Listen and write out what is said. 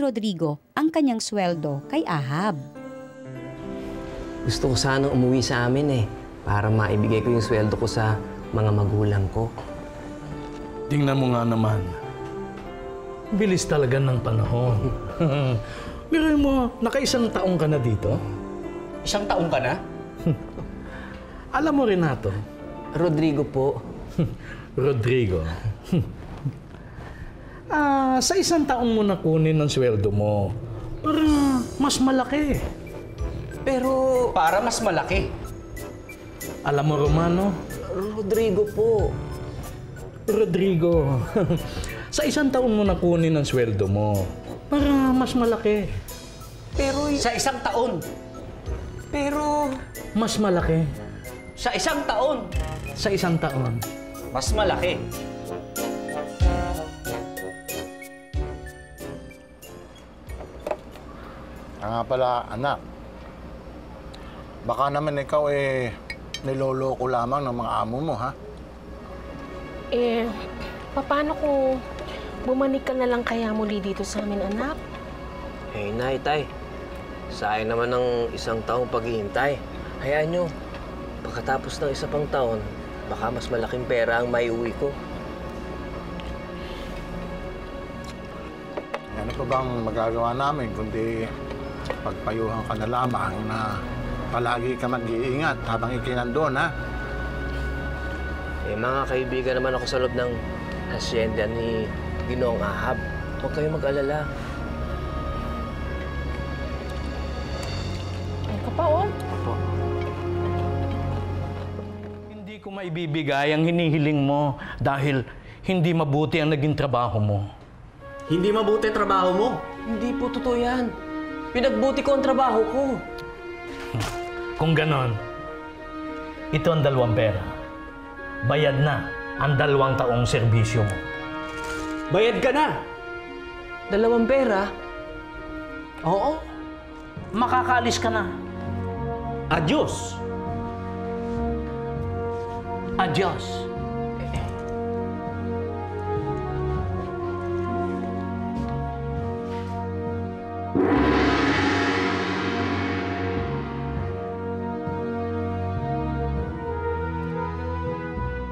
Rodrigo ang kanyang sweldo kay Ahab. Gusto ko sanang umuwi sa amin para maibigay ko yung sweldo ko sa mga magulang ko. Tingnan mo nga naman. Bilis talaga ng panahon. Pero mo, naka-1 taong ka na dito? 1 taong ka na? Alam mo, Renato. Rodrigo po. Rodrigo. Sa 1 taon mo nakunin ang sweldo mo, para mas malaki. Pero, Para mas malaki. Alam mo, Romano? Rodrigo po. Rodrigo. Sa 1 taon mo nakunin ang sweldo mo, para mas malaki. Pero, Sa 1 taon. pero, Mas malaki. Sa 1 taon. Sa 1 taon. Mas malaki. Nga pala, anak. Baka naman ikaw niloloko lamang ng mga amo mo, ha? Paano kung bumalik ka na lang kaya muli dito sa amin, anak? Nay, tay. Sayang naman ng 1 taong paghihintay. Hayaan nyo, pagkatapos ng 1 pang taon, baka mas malaking pera ang maiuwi ko. Ano pa bang magagawa namin kundi pagpayuhan ka na lamang na palagi ka mag-iingat habang ikinandun, ha? Mga kaibigan naman ako sa loob ng hacienda ni Ginoong Ahab. Huwag kayong mag-alala. Ay ka pa, oh. Hindi ko maibibigay ang hinihiling mo dahil hindi mabuti ang naging trabaho mo. Hindi mabuti trabaho mo. Hindi po totoo yan. Pinagbuti ko ang trabaho ko. Kung ganon, ito ang 2 pera. Bayad na ang 2 taong serbisyo mo. Bayad ka na. 2 pera? Oo. Makakaalis ka na. Adios. Adios.